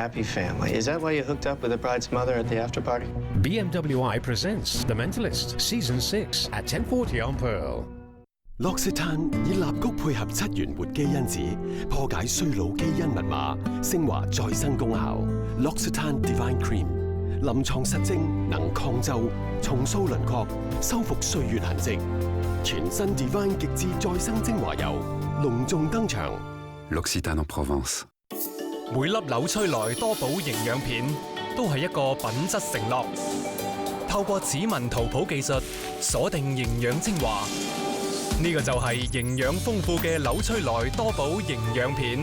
happy family. Is that why you hooked up with the bride's mother at the after party? BMWI presents The Mentalist Season 6 at 10:40 on Pearl. L'Occitane 以蠟菊配合7元活基因子，破解衰老基因密碼，升華再生功效。L'Occitane Divine Cream 臨床實證能抗皺、重塑輪廓、修復歲月痕跡。全新 Divine 極致再生精華油隆重登場。L'Occitane en Provence。每粒紐崔萊多寶營養片都係一個品質承諾。透過指紋圖譜技術鎖定營養精華，呢個就係營養豐富嘅紐崔萊多寶營養片。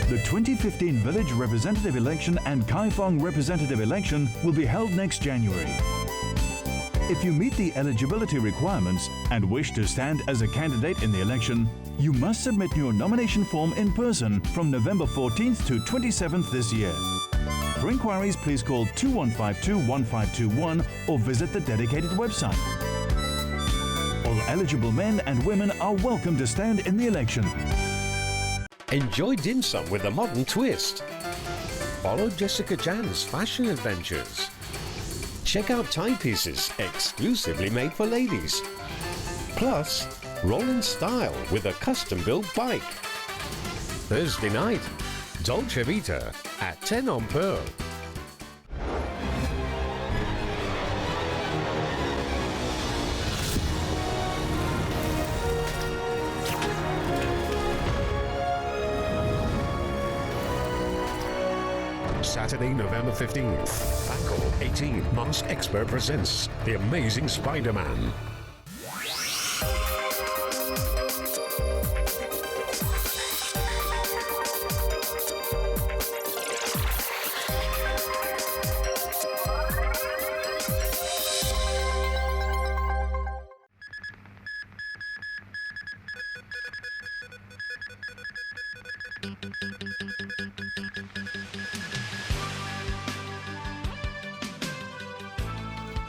The 2015 Village Representative Election and Kaifeng Representative Election will be held next January. If you meet the eligibility requirements and wish to stand as a candidate in the election, you must submit your nomination form in person from November 14th to 27th this year. For inquiries, please call 2152-1521 or visit the dedicated website. All eligible men and women are welcome to stand in the election. Enjoy dim sum with a modern twist. Follow Jessica Jan's fashion adventures. Check out timepieces exclusively made for ladies. Plus, roll in style with a custom-built bike. Thursday night, Dolce Vita at 10 on Pearl. Saturday, November 15th, Bangkok 18, Mask Expert presents The Amazing Spider-Man.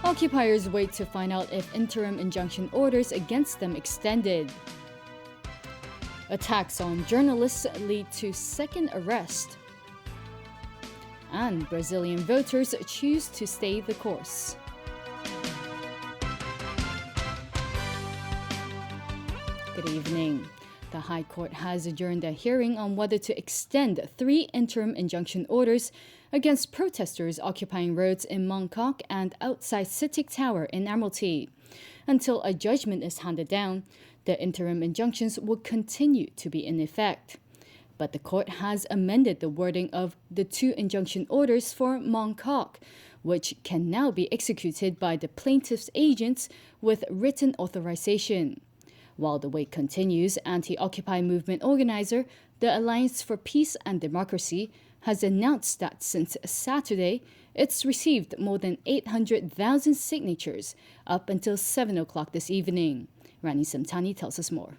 Occupiers wait to find out if interim injunction orders against them extended. Attacks on journalists lead to second arrest. And Brazilian voters choose to stay the course. Good evening. The High Court has adjourned a hearing on whether to extend 3 interim injunction orders against protesters occupying roads in Mongkok and outside CITIC Tower in Admiralty. Until a judgment is handed down, the interim injunctions will continue to be in effect. But the court has amended the wording of the 2 injunction orders for Mongkok, which can now be executed by the plaintiff's agents with written authorization. While the wait continues, anti-Occupy movement organizer, the Alliance for Peace and Democracy, has announced that since Saturday, it's received more than 800,000 signatures up until 7 o'clock this evening. Rani Samtani tells us more.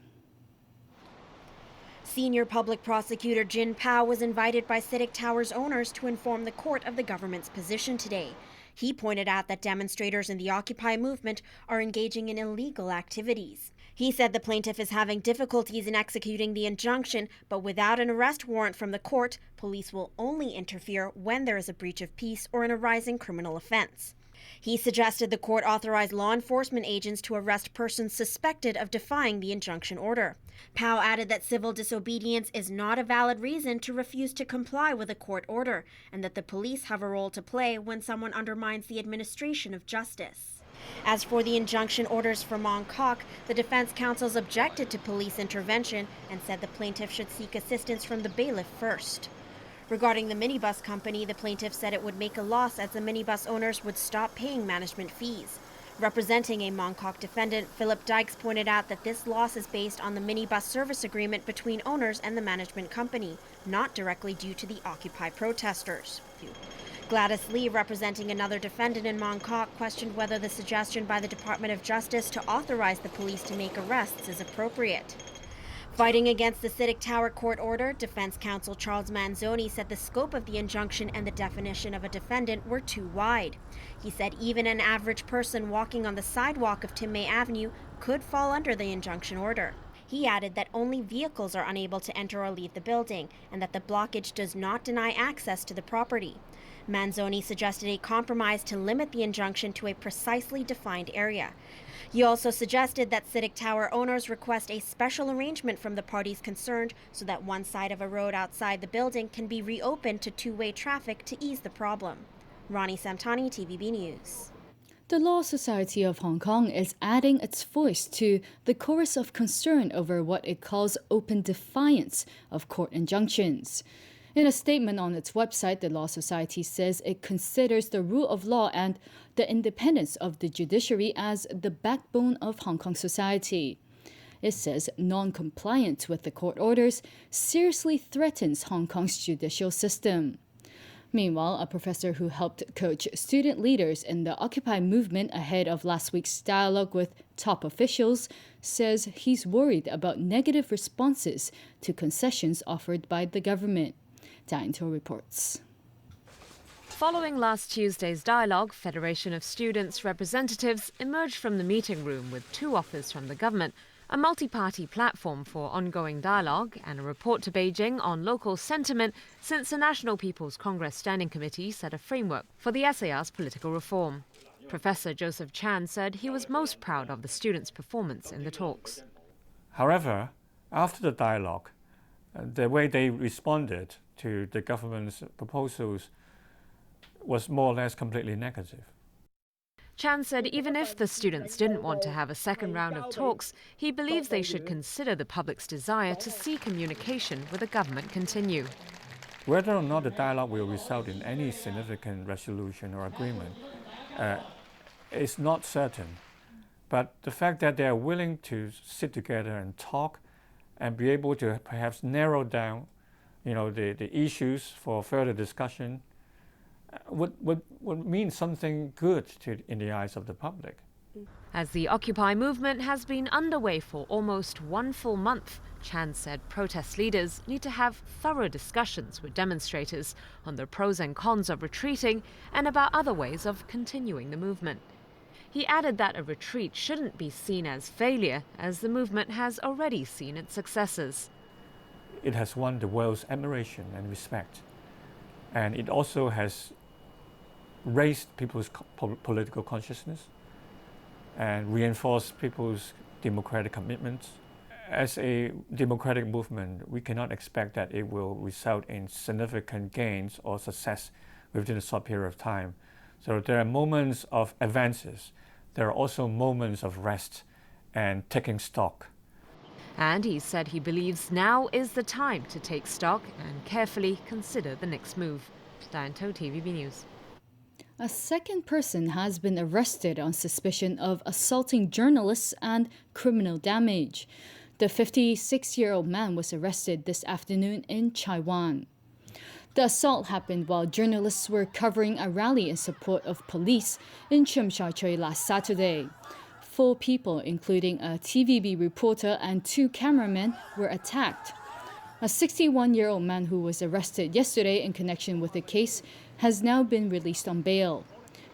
Senior Public Prosecutor Jin Pao was invited by CITIC Tower's owners to inform the court of the government's position today. He pointed out that demonstrators in the Occupy movement are engaging in illegal activities. He said the plaintiff is having difficulties in executing the injunction, but without an arrest warrant from the court, police will only interfere when there is a breach of peace or an arising criminal offense. He suggested the court authorize law enforcement agents to arrest persons suspected of defying the injunction order. Pao added that civil disobedience is not a valid reason to refuse to comply with a court order, and that the police have a role to play when someone undermines the administration of justice. As for the injunction orders for Mongkok, the defense counsels objected to police intervention and said the plaintiff should seek assistance from the bailiff first. Regarding the minibus company, the plaintiff said it would make a loss as the minibus owners would stop paying management fees. Representing a Mongkok defendant, Philip Dykes pointed out that this loss is based on the minibus service agreement between owners and the management company, not directly due to the Occupy protesters. Gladys Lee, representing another defendant in Mongkok, questioned whether the suggestion by the Department of Justice to authorize the police to make arrests is appropriate. Fighting against the CITIC Tower court order, defense counsel Charles Manzoni said the scope of the injunction and the definition of a defendant were too wide. He said even an average person walking on the sidewalk of Timmay Avenue could fall under the injunction order. He added that only vehicles are unable to enter or leave the building and that the blockage does not deny access to the property. Manzoni suggested a compromise to limit the injunction to a precisely defined area. He also suggested that CITIC Tower owners request a special arrangement from the parties concerned so that one side of a road outside the building can be reopened to two-way traffic to ease the problem. Ronnie Samtani, TVB News. The Law Society of Hong Kong is adding its voice to the chorus of concern over what it calls open defiance of court injunctions. In a statement on its website, the Law Society says it considers the rule of law and the independence of the judiciary as the backbone of Hong Kong society. It says non-compliance with the court orders seriously threatens Hong Kong's judicial system. Meanwhile, a professor who helped coach student leaders in the Occupy movement ahead of last week's dialogue with top officials says he's worried about negative responses to concessions offered by the government. Dainto reports. Following last Tuesday's dialogue, Federation of Students representatives emerged from the meeting room with two offers from the government, a multi-party platform for ongoing dialogue and a report to Beijing on local sentiment since the National People's Congress Standing Committee set a framework for the SAR's political reform. Professor Joseph Chan said he was most proud of the students' performance in the talks. However, after the dialogue, the way they responded to the government's proposals was more or less completely negative. Chan said even if the students didn't want to have a second round of talks, he believes they should consider the public's desire to see communication with the government continue. Whether or not the dialogue will result in any significant resolution or agreement is not certain. But the fact that they are willing to sit together and talk and be able to perhaps narrow down the issues for further discussion would mean something good in the eyes of the public. As the Occupy movement has been underway for almost one full month, Chan said protest leaders need to have thorough discussions with demonstrators on the pros and cons of retreating and about other ways of continuing the movement. He added that a retreat shouldn't be seen as failure, as the movement has already seen its successes. It has won the world's admiration and respect, and it also has raised people's political consciousness and reinforced people's democratic commitments. As a democratic movement, we cannot expect that it will result in significant gains or success within a short period of time. So there are moments of advances. There are also moments of rest and taking stock. And he said he believes now is the time to take stock and carefully consider the next move. Dainto, TVB News. A second person has been arrested on suspicion of assaulting journalists and criminal damage. The 56-year-old man was arrested this afternoon in Taiwan. The assault happened while journalists were covering a rally in support of police in Tsim Sha Tsui last Saturday. 4 people, including a TVB reporter and 2 cameramen, were attacked. A 61-year-old man who was arrested yesterday in connection with the case has now been released on bail.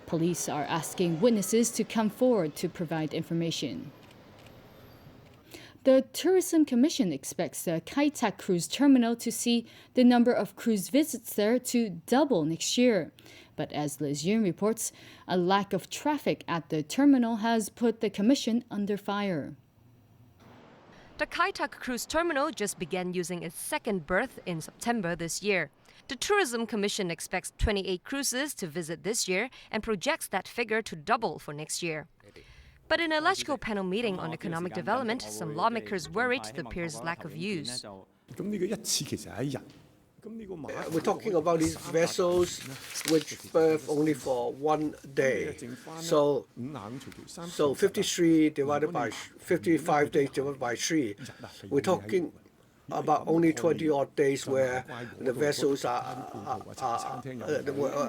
Police are asking witnesses to come forward to provide information. The Tourism Commission expects the Kai Tak cruise terminal to see the number of cruise visits there to double next year. But as Liz Yun reports, a lack of traffic at the terminal has put the Commission under fire. The Kai Tak cruise terminal just began using its second berth in September this year. The Tourism Commission expects 28 cruises to visit this year and projects that figure to double for next year. But in a LegCo panel meeting on economic development, some lawmakers worried the pier's lack of use. We're talking about these vessels which berth only for one day. So 55 days divided by 3. We're talking about only 20-odd days where the vessels are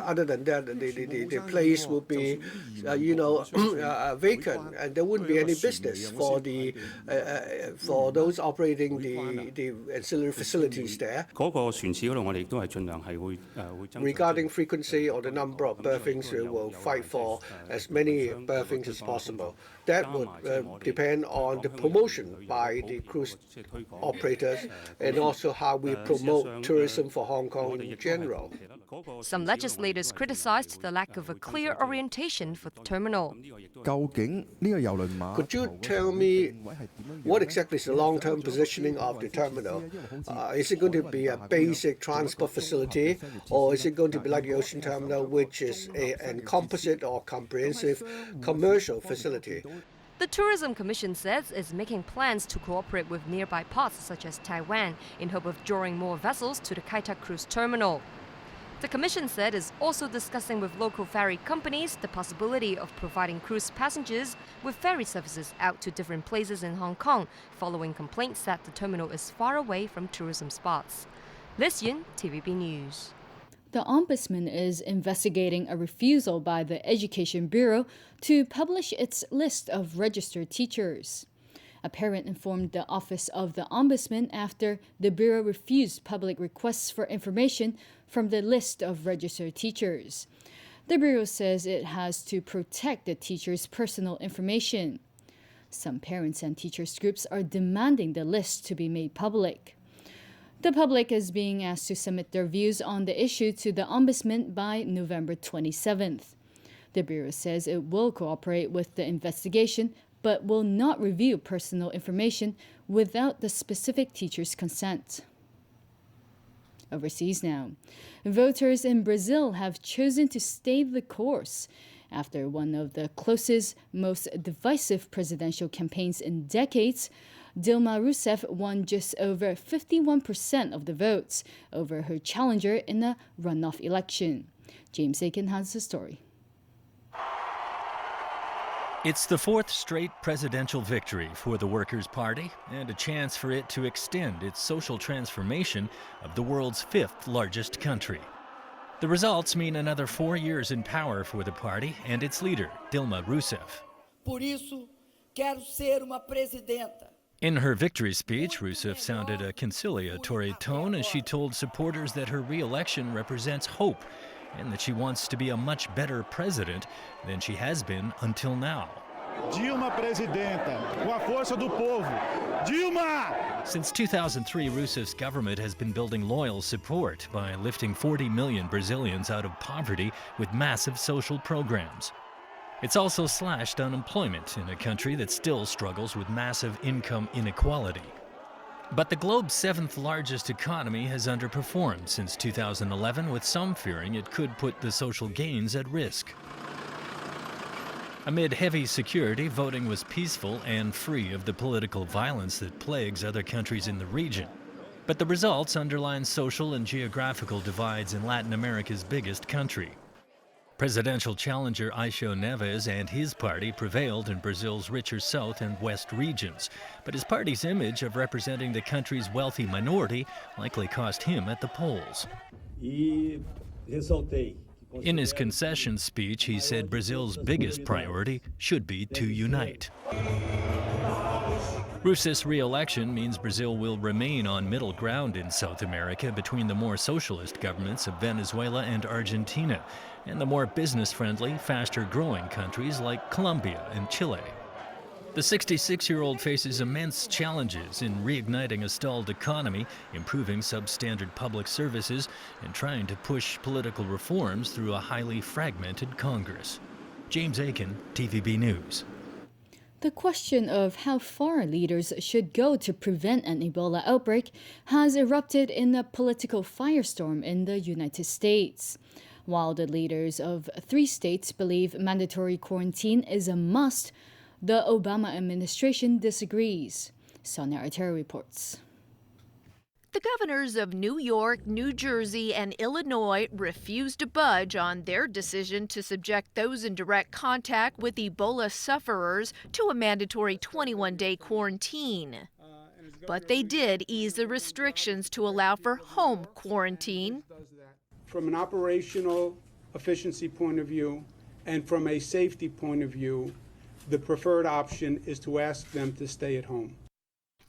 other than that, the place will be, vacant, and there wouldn't be any business for those operating the ancillary facilities there. Regarding frequency or the number of berthings, we will fight for as many berthings as possible. that would depend on the promotion by the cruise operators and also how we promote tourism for Hong Kong in general. Some legislators criticized the lack of a clear orientation for the terminal. Could you tell me what exactly is the long-term positioning of the terminal? Is it going to be a basic transport facility, or is it going to be like the ocean terminal, which is an composite or comprehensive commercial facility? The Tourism Commission says it's making plans to cooperate with nearby ports such as Taiwan in hope of drawing more vessels to the Kai Tak cruise terminal. The Commission said it's also discussing with local ferry companies the possibility of providing cruise passengers with ferry services out to different places in Hong Kong, following complaints that the terminal is far away from tourism spots. Liz Yun, TVB News. The Ombudsman is investigating a refusal by the Education Bureau to publish its list of registered teachers. A parent informed the Office of the Ombudsman after the Bureau refused public requests for information from the list of registered teachers. The Bureau says it has to protect the teachers' personal information. Some parents and teachers groups are demanding the list to be made public. The public is being asked to submit their views on the issue to the Ombudsman by November 27th. The Bureau says it will cooperate with the investigation but will not review personal information without the specific teacher's consent. Overseas now. Voters in Brazil have chosen to stay the course after one of the closest, most divisive presidential campaigns in decades. Dilma Rousseff won just over 51% of the votes over her challenger in a runoff election. James Aiken has the story. It's the fourth straight presidential victory for the Workers' Party and a chance for it to extend its social transformation of the world's fifth largest country. The results mean another 4 years in power for the party and its leader, Dilma Rousseff. Por isso, quero ser uma presidenta. In her victory speech, Rousseff sounded a conciliatory tone as she told supporters that her re-election represents hope and that she wants to be a much better president than she has been until now. Dilma presidenta, com a força do povo. Dilma! Since 2003, Rousseff's government has been building loyal support by lifting 40 million Brazilians out of poverty with massive social programs. It's also slashed unemployment in a country that still struggles with massive income inequality. But the globe's seventh largest economy has underperformed since 2011, with some fearing it could put the social gains at risk. Amid heavy security, voting was peaceful and free of the political violence that plagues other countries in the region. But the results underline social and geographical divides in Latin America's biggest country. Presidential challenger Aécio Neves and his party prevailed in Brazil's richer south and west regions, but his party's image of representing the country's wealthy minority likely cost him at the polls. In his concession speech, he said Brazil's biggest priority should be to unite. Rousseff's re-election means Brazil will remain on middle ground in South America between the more socialist governments of Venezuela and Argentina, and the more business-friendly, faster-growing countries like Colombia and Chile. The 66-year-old faces immense challenges in reigniting a stalled economy, improving substandard public services, and trying to push political reforms through a highly fragmented Congress. James Aiken, TVB News. The question of how far leaders should go to prevent an Ebola outbreak has erupted in a political firestorm in the United States. While the leaders of 3 states believe mandatory quarantine is a must, the Obama administration disagrees. Sonia Artero reports. The governors of New York, New Jersey, and Illinois refused to budge on their decision to subject those in direct contact with Ebola sufferers to a mandatory 21-day quarantine. But they did ease the restrictions to allow for home quarantine. From an operational efficiency point of view and from a safety point of view, the preferred option is to ask them to stay at home.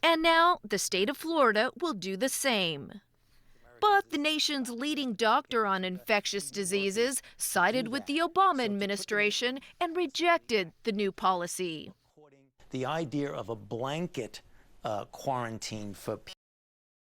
And now the state of Florida will do the same. But the nation's leading doctor on infectious diseases sided with the Obama administration and rejected the new policy. the idea of a blanket quarantine for